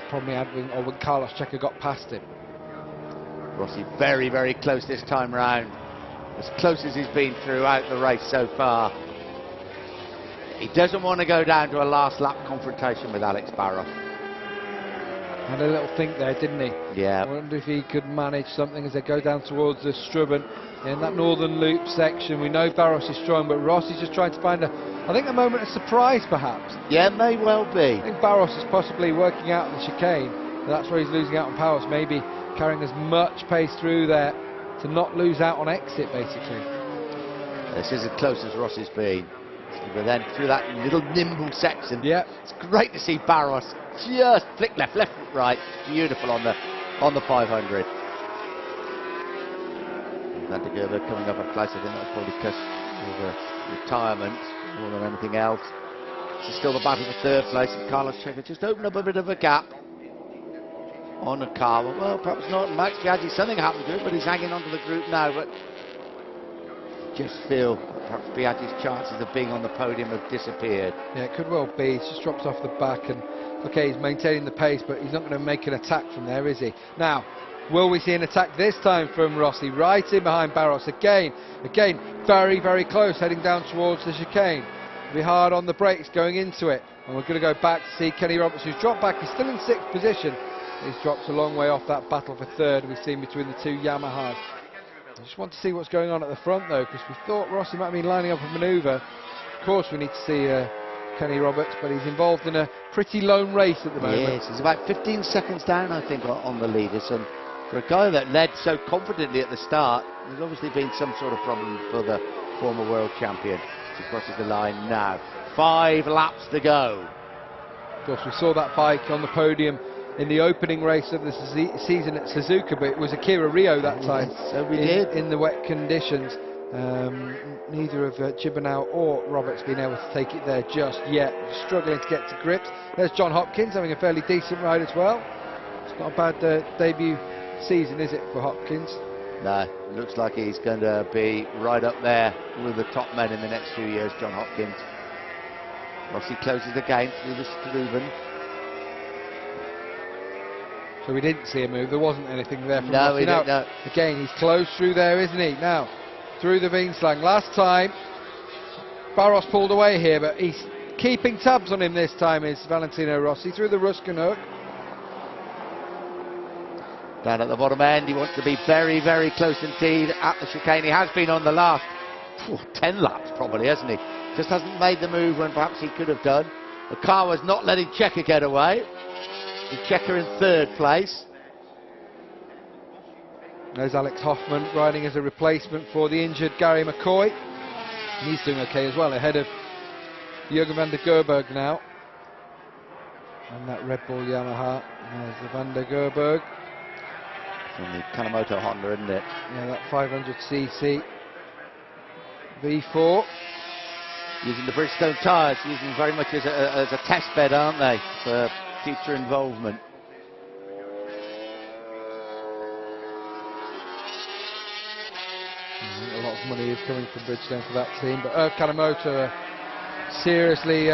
Probably had when Carlos Checker got past him. Rossi very, very close this time round. As close as he's been throughout the race so far. He doesn't want to go down to a last lap confrontation with Alex Barros. Had a little think there, didn't he? Yeah. I wonder if he could manage something as they go down towards the Strubben in that northern loop section. We know Barros is strong, but Rossi's just trying to find I think a moment of surprise, perhaps. Yeah, may well be. I think Barros is possibly working out the chicane. That's where he's losing out on power. So maybe carrying as much pace through there to not lose out on exit, basically. This is as close as Rossi's been. But then through that little nimble section, yeah, it's great to see Barros just flick left, left, right. Beautiful on the 500. Vandergerber coming up a place. I think that's probably because of retirement more than anything else. It's still the battle for third place, and Carlos Checker just opened up a bit of a gap on a car. Well, perhaps not. Max Biaggi, something happened to it, but he's hanging onto the group now. But just feel perhaps Biaggi's chances of being on the podium have disappeared. Yeah, it could well be. He's just dropped off the back, and okay, he's maintaining the pace, but he's not going to make an attack from there, is he? Now, will we see an attack this time from Rossi? Right in behind Barros again, very, very close, heading down towards the chicane. It'll be hard on the brakes going into it, and we're going to go back to see Kenny Roberts, who's dropped back. He's still in 6th position. He's dropped a long way off that battle for third we've seen between the two Yamahas. I just want to see what's going on at the front, though, because we thought Rossi might be lining up a manoeuvre. Of course, we need to see Kenny Roberts, but he's involved in a pretty lone race at the moment. Yes, he's about 15 seconds down, I think, on the leaders. And for a guy that led so confidently at the start, there's obviously been some sort of problem for the former world champion. Rossi crosses the line now. 5 laps to go. Of course, we saw that bike on the podium in the opening race of the season at Suzuka, but it was Akira Rio that time. Yes, so we did. In the wet conditions. Neither of Gibernau or Roberts been able to take it there just yet. Struggling to get to grips. There's John Hopkins having a fairly decent ride as well. It's not a bad debut season, is it, for Hopkins? No, looks like he's going to be right up there with the top men in the next few years, John Hopkins. Rossi closes the game through the Struven. So we didn't see a move, there wasn't anything there from No, Rossi. we didn't, no. Again, he's closed through there, isn't he? Now, through the Veenslang. Last time, Barros pulled away here, but he's keeping tabs on him this time, is Valentino Rossi, through the Ruskin hook. Down at the bottom end, he wants to be very, very close indeed at the chicane. He has been on the last 10 laps probably, hasn't he? Just hasn't made the move when perhaps he could have done. The car was not letting Checker get away. Checker in 3rd place. There's Alex Hoffman riding as a replacement for the injured Gary McCoy. He's doing okay as well, ahead of Jürgen van der Gerberg now. And that Red Bull Yamaha. There's the van der Gerberg. From the Kanemoto Honda, isn't it? Yeah, that 500cc V4. Using the Bridgestone tyres, using them very much as a test bed, aren't they, for future involvement. A lot of money is coming from Bridgestone for that team, but Kanemoto, seriously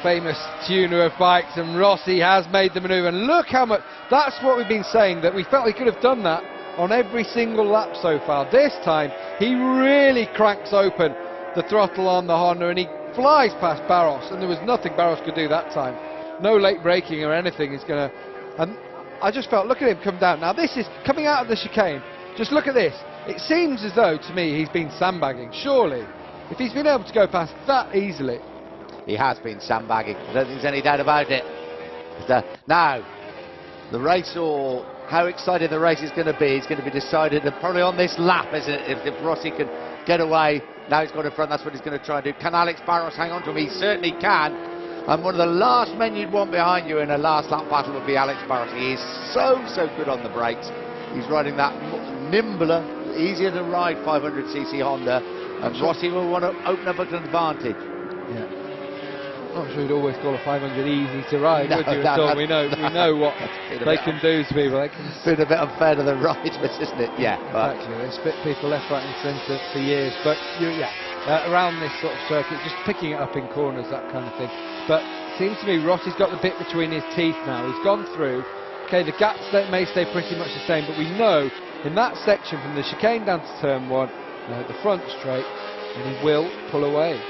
famous tuner of bikes, and Rossi has made the manoeuvre, and look how much, that's what we've been saying, that we felt he could have done that on every single lap so far. This time he really cranks open the throttle on the Honda and he flies past Barros, and there was nothing Barros could do that time. No late braking or anything is going to, and I just felt, look at him come down. Now this is coming out of the chicane, just look at this. It seems as though to me he's been sandbagging, surely. If he's been able to go past that easily. He has been sandbagging, I don't think there's any doubt about it. Now, the race, or how excited the race is going to be decided probably on this lap, isn't it? If Rossi can get away, now he's got in front, that's what he's going to try and do. Can Alex Barros hang on to him? He certainly can. And one of the last men you'd want behind you in a last lap battle would be Alex Barros. He is so good on the brakes. He's riding that nimbler, easier to ride 500cc Honda, and Rossi will want to open up an advantage. Yeah. I'm not sure you'd always call a 500 easy to ride, No, would you? We know what they can do to people. It's been a bit unfair to the riders, isn't it? Yeah. Exactly. They spit people left, right, and centre for years. But around this sort of circuit, just picking it up in corners, that kind of thing. But it seems to me Rossi's got the bit between his teeth now. He's gone through. Okay, the gaps may stay pretty much the same, but we know in that section from the chicane down to turn 1, the front straight, and he will pull away.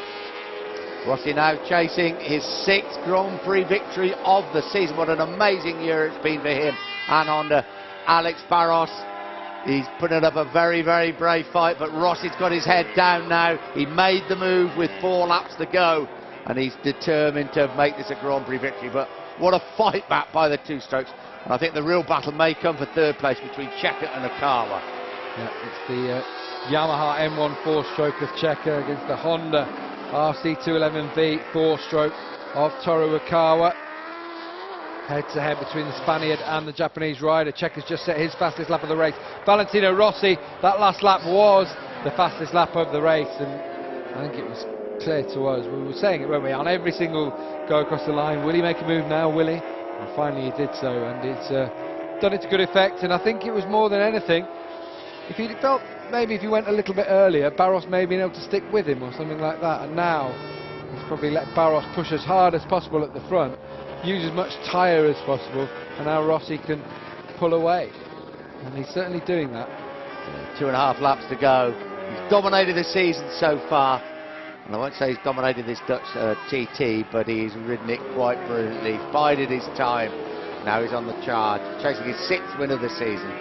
Rossi now chasing his 6th Grand Prix victory of the season. What an amazing year it's been for him and Honda. Alex Barros, he's putting up a very, very brave fight, but Rossi's got his head down now. He made the move with 4 laps to go, and he's determined to make this a Grand Prix victory. But what a fight back by the 2 strokes. And I think the real battle may come for 3rd place between Checker and Okawa. Yeah, it's the Yamaha M1 4-stroke of Checker against the Honda RC211V 4-stroke of Toru Okawa. Head to head between the Spaniard and the Japanese rider. Checker's just set his fastest lap of the race. Valentino Rossi, that last lap was the fastest lap of the race, and I think it was clear to us. We were saying it, weren't we? On every single go across the line, will he make a move now, will he? And finally he did so, and it's done it to good effect, and I think it was more than anything. If he felt maybe if he went a little bit earlier, Barros may have been able to stick with him or something like that, and now he's probably let Barros push as hard as possible at the front, use as much tyre as possible, and now Rossi can pull away, and he's certainly doing that. 2.5 laps to go. He's dominated the season so far, and I won't say he's dominated this Dutch TT, but he's ridden it quite brilliantly, bided his time. Now he's on the charge, chasing his 6th win of the season.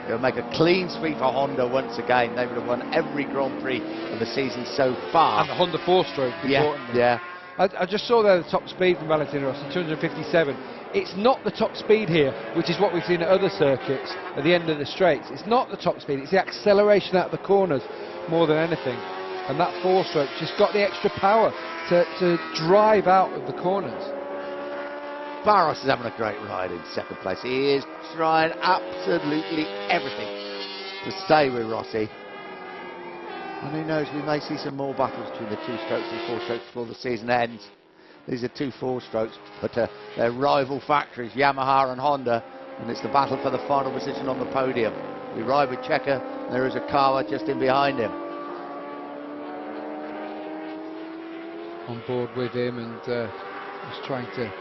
He'll make a clean sweep for Honda once again. They would have won every Grand Prix of the season so far. And the Honda 4-stroke, importantly. Yeah. I just saw there the top speed from Valentino Rossi, 257. It's not the top speed here, which is what we've seen at other circuits at the end of the straights. It's not the top speed, it's the acceleration out of the corners more than anything. and that four-stroke just got the extra power to drive out of the corners. Barros is having a great ride in second place. He is trying absolutely everything to stay with Rossi. And who knows, we may see some more battles between the two strokes and four strokes before the season ends. These are two four strokes, but they're rival factories, Yamaha and Honda, and it's the battle for the final position on the podium. We ride with Checker, and there is a Kawa just in behind him. On board with him and just trying to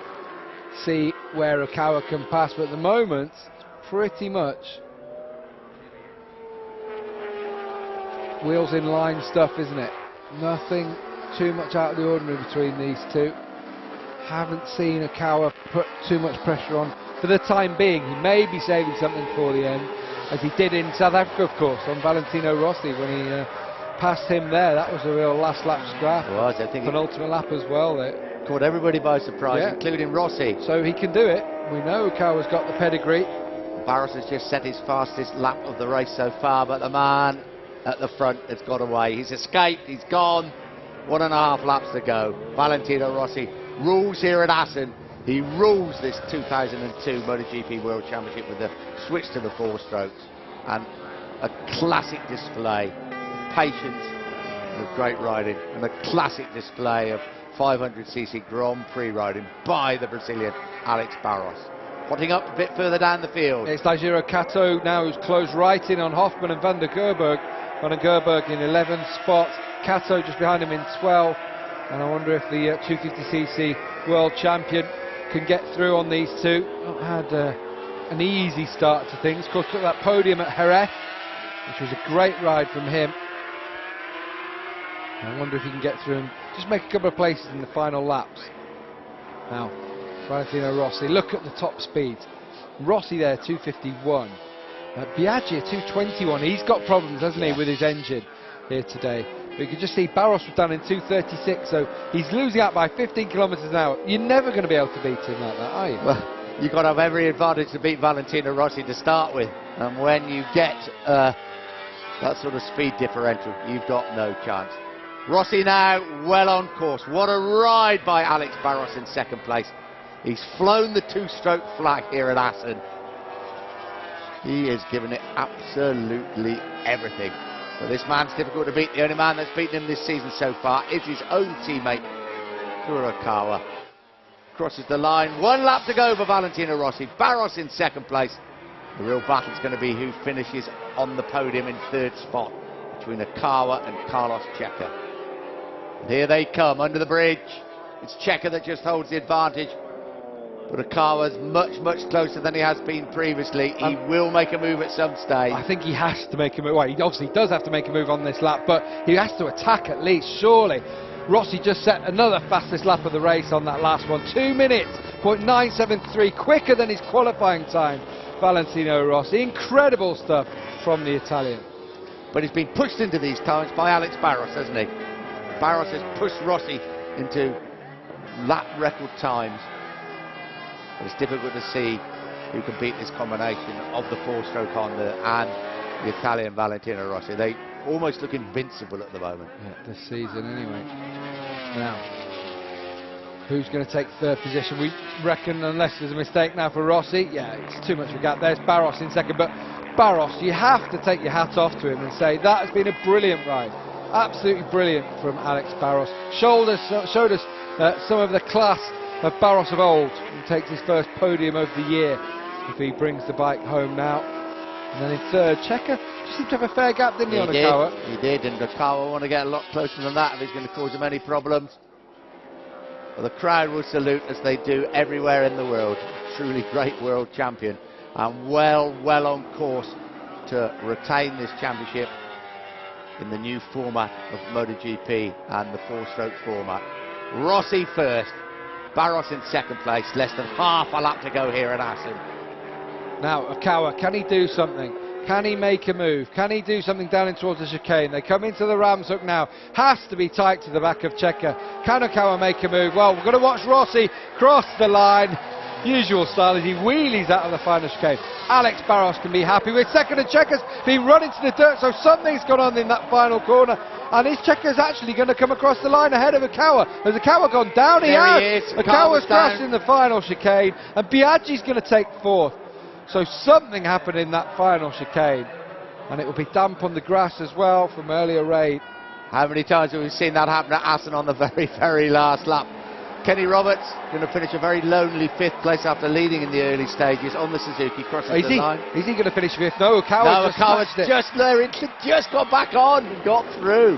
see where Okawa can pass, but at the moment, pretty much wheels in line stuff, isn't it? Nothing too much out of the ordinary between these two. Haven't seen Okawa put too much pressure on for the time being. He may be saving something for the end, as he did in South Africa, of course, on Valentino Rossi when he passed him there. That was a real last lap scrap. It was, I think. Penultimate lap as well. There. Caught everybody by surprise, including Rossi. So he can do it. We know Okawa's got the pedigree. Barros has just set his fastest lap of the race so far, but the man at the front has got away. He's escaped, he's gone. 1.5 laps to go. Valentino Rossi rules here at Assen. He rules this 2002 MotoGP World Championship with the switch to the four strokes. And a classic display of patience and of great riding. And a classic display of 500cc Grand Prix riding by the Brazilian Alex Barros. Potting up a bit further down the field. It's Daijiro Kato now, who's closed right in on Hoffman and Van der Gerberg. Van der Gerberg in 11th spot, Kato just behind him in 12th. And I wonder if the 250cc world champion can get through on these two. Not had an easy start to things. Of course, took that podium at Jerez, which was a great ride from him. I wonder if he can get through and just make a couple of places in the final laps. Now, Valentino Rossi, look at the top speeds. Rossi there, 251. Biaggi, 221. He's got problems, hasn't he, with his engine here today. But you can just see Barros was down in 236, so he's losing out by 15 kilometres an hour. You're never going to be able to beat him like that, are you? Well, you've got to have every advantage to beat Valentino Rossi to start with. And when you get that sort of speed differential, you've got no chance. Rossi now well on course. What a ride by Alex Barros in second place. He's flown the two-stroke flag here at Assen. He is giving it absolutely everything. But this man's difficult to beat. The only man that's beaten him this season so far is his own teammate, Kurokawa. Crosses the line. 1 lap to go for Valentino Rossi. Barros in second place. The real battle's going to be who finishes on the podium in third spot between Okawa and Carlos Checker. And here they come under the bridge. It's Checker that just holds the advantage. But Okawa's much, much closer than he has been previously. He will make a move at some stage. I think he has to make a move. Well, he obviously does have to make a move on this lap, but he has to attack at least, surely. Rossi just set another fastest lap of the race on that last one. 2 minutes, .973, quicker than his qualifying time. Valentino Rossi, incredible stuff from the Italian. But he's been pushed into these times by Alex Barros, hasn't he? Barros has pushed Rossi into lap record times. But it's difficult to see who can beat this combination of the four-stroke Honda and the Italian Valentino Rossi. They almost look invincible at the moment. Yeah, this season anyway. Now, who's going to take third position? We reckon, unless there's a mistake now for Rossi, yeah, it's too much of a gap. There's Barros in second, but Barros, you have to take your hat off to him and say that has been a brilliant ride. Absolutely brilliant from Alex Barros. Showed us some of the class of Barros of old, who takes his first podium of the year if he brings the bike home now. And then in third, Checker just seemed to have a fair gap, didn't he, on Okawa? He did, and Okawa want to get a lot closer than that if he's going to cause him any problems. Well, the crowd will salute, as they do everywhere in the world. Truly great world champion, and well on course to retain this championship in the new format of MotoGP and the four-stroke format. Rossi first, Barros in second place, less than half a lap to go here at Assen. Now, Okawa, can he do something? Can he make a move? Can he do something down in towards the chicane? They come into the Rams hook now. Has to be tight to the back of Checker. Can Okawa make a move? Well, we're going to watch Rossi cross the line. usual style as he wheelies out of the final chicane. Alex Barros can be happy with second, and Cheika's been run into the dirt, so something's gone on in that final corner. And is Cheika's actually going to come across the line ahead of Okawa? Has Okawa gone down? He has! Okawa's crashed in the final chicane, and Biaggi's going to take fourth. So something happened in that final chicane, and it will be damp on the grass as well from earlier rain. How many times have we seen that happen at Assen on the very, very last lap? Kenny Roberts going to finish a very lonely 5th place after leading in the early stages on the Suzuki, crosses the line. Is he going to finish 5th? No, Okawa's just there. It just got back on and got through.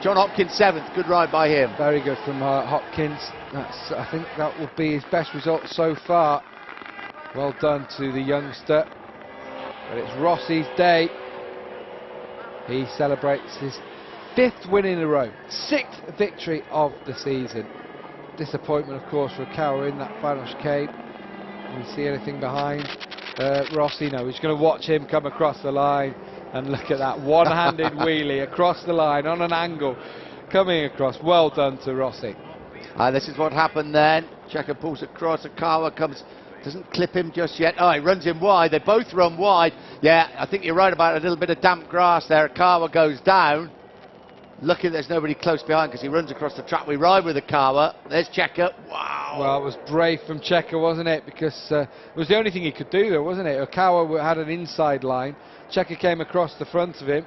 John Hopkins 7th. Good ride by him. Very good from Hopkins. I think that will be his best result so far. Well done to the youngster. But it's Rossi's day. He celebrates his 5th win in a row, 6th victory of the season. Disappointment, of course, for Okawa in that final chicane. Can we see anything behind Rossi? No, he's going to watch him come across the line, and look at that one-handed wheelie across the line on an angle, coming across. Well done to Rossi. This is what happened then. Cheika pulls across, Okawa comes, doesn't clip him just yet. Oh, he runs him wide. They both run wide. Yeah, I think you're right about a little bit of damp grass there. Okawa goes down. Lucky there's nobody close behind because he runs across the track. We ride with Okawa. There's Cheika. Wow. Well, it was brave from Cheika, wasn't it? Because it was the only thing he could do there, wasn't it? Okawa had an inside line. Cheika came across the front of him.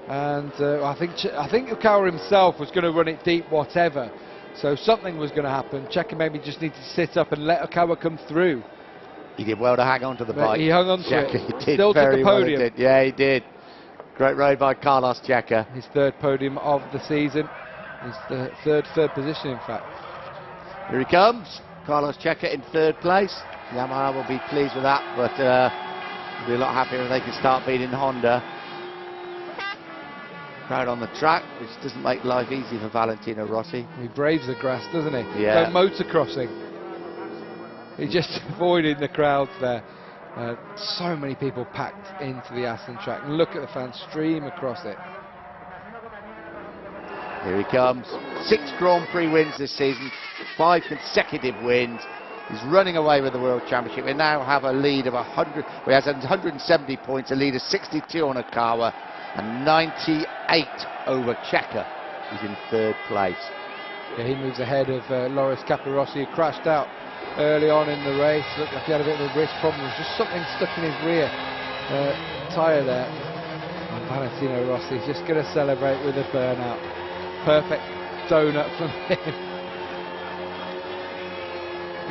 And I think Okawa himself was going to run it deep, whatever. So something was going to happen. Cheika maybe just needed to sit up and let Okawa come through. He did well to hang on to the bike. He hung on to it. He did Still took the podium. Well, yeah, he did. Great ride by Carlos Cheika. His 3rd podium of the season. His third position, in fact. Here he comes. Carlos Cheika in 3rd place. Yamaha will be pleased with that, but they'll be a lot happier if they can start beating Honda. Crowd on the track, which doesn't make life easy for Valentino Rossi. He braves the grass, doesn't he? Yeah. No motocrossing. He just avoided the crowds there. So many people packed into the Assen track. And look at the fans stream across it. Here he comes. 6 Grand Prix wins this season, 5 consecutive wins. He's running away with the World Championship. We now have a lead of 100. He has 170 points, a lead of 62 on Okawa, and 98 over Cheika, who's in 3rd place. Yeah, he moves ahead of Loris Capirossi, who crashed out early on in the race. Looked like he had a bit of a wrist problem. There was just something stuck in his rear tyre there. And Valentino Rossi is just going to celebrate with a burnout. Perfect donut from him.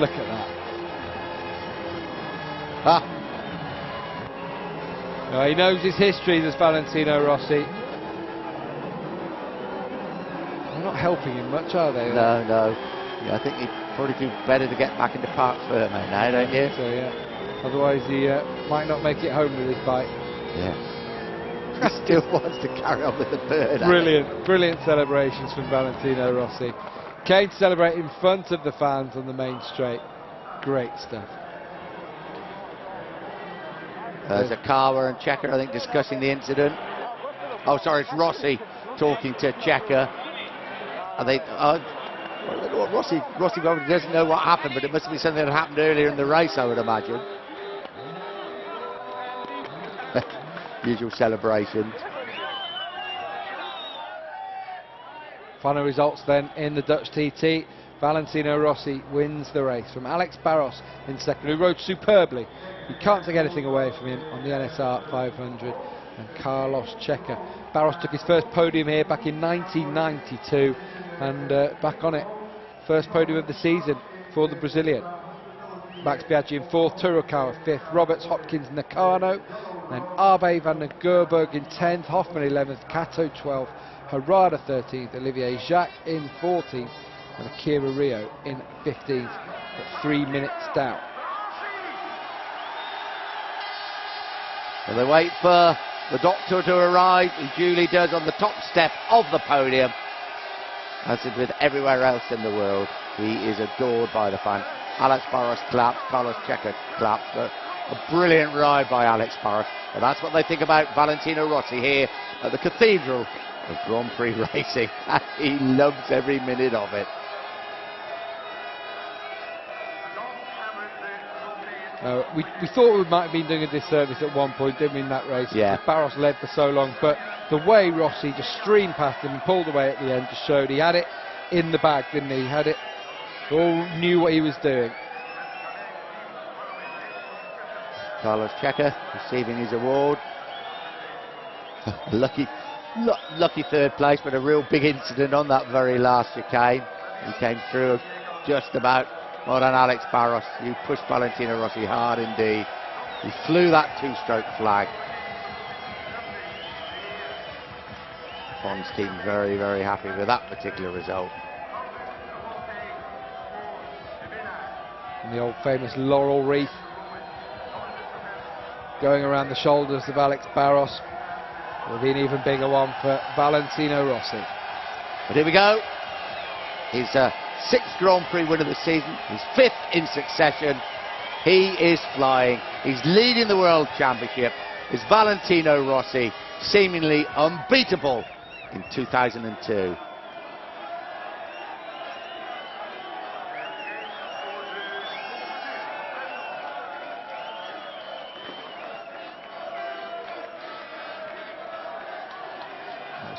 Look at that. He knows his history, this Valentino Rossi. They're not helping him much, are they? No, no. Yeah, I think he'd probably do better to get back into park firm now, don't you? So, yeah. Otherwise, he might not make it home with his bike. Yeah. He still wants to carry on with the bird. Brilliant, brilliant celebrations from Valentino Rossi. Came to celebrate in front of the fans on the main straight. Great stuff. There's Okawa and Cheika, I think, discussing the incident. Oh, sorry, it's Rossi talking to Cheika. And they, Rossi probably doesn't know what happened, but it must be something that happened earlier in the race, I would imagine. Usual celebrations. Final results then in the Dutch TT. Valentino Rossi wins the race from Alex Barros in 2nd, who rode superbly. You can't take anything away from him on the NSR 500. And Carlos Cheika. Barros took his first podium here back in 1992, and back on it. First podium of the season for the Brazilian. Max Biaggi in 4th, Turokawa 5th, Roberts, Hopkins, Nakano, then Abe van der Gerberg in 10th, Hoffman 11th, Kato 12th, Harada 13th, Olivier Jacques in 14th, and Akira Rio in 15th, at 3 minutes down. And they wait for the doctor to arrive, who duly does on the top step of the podium. As is with everywhere else in the world, he is adored by the fans. Alex Barros claps, Carlos Cheika claps. A brilliant ride by Alex Barros. And that's what they think about Valentino Rossi here at the Cathedral of Grand Prix racing. He loves every minute of it. We thought we might have been doing a disservice at one point, didn't we, in that race? Yeah. Barros led for so long, but the way Rossi just streamed past him and pulled away at the end just showed he had it in the bag, didn't he? He had it, all knew what he was doing. Carlos Checa receiving his award. lucky third place, but a real big incident on that very last chicane. He came through just about more than Alex Barros. You pushed Valentino Rossi hard indeed. He flew that two-stroke flag. Pons team very, very happy with that particular result. And the old famous laurel wreath going around the shoulders of Alex Barros will be an even bigger one for Valentino Rossi. But here we go. His sixth Grand Prix win of the season, his fifth in succession. He is flying. He's leading the World Championship. It's Valentino Rossi, seemingly unbeatable in 2002.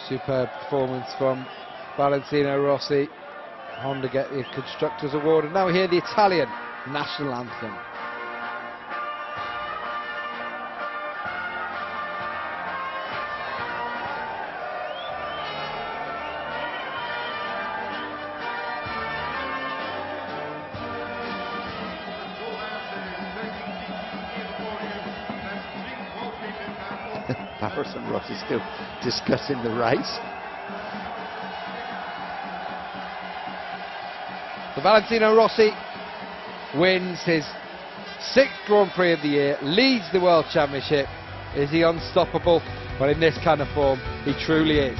Superb performance from Valentino Rossi. Honda get the Constructors' Award, and now we hear the Italian national anthem. Barros and Rossi still discussing the race. So Valentino Rossi wins his sixth Grand Prix of the year, leads the World Championship. Is he unstoppable? Well, in this kind of form, he truly is.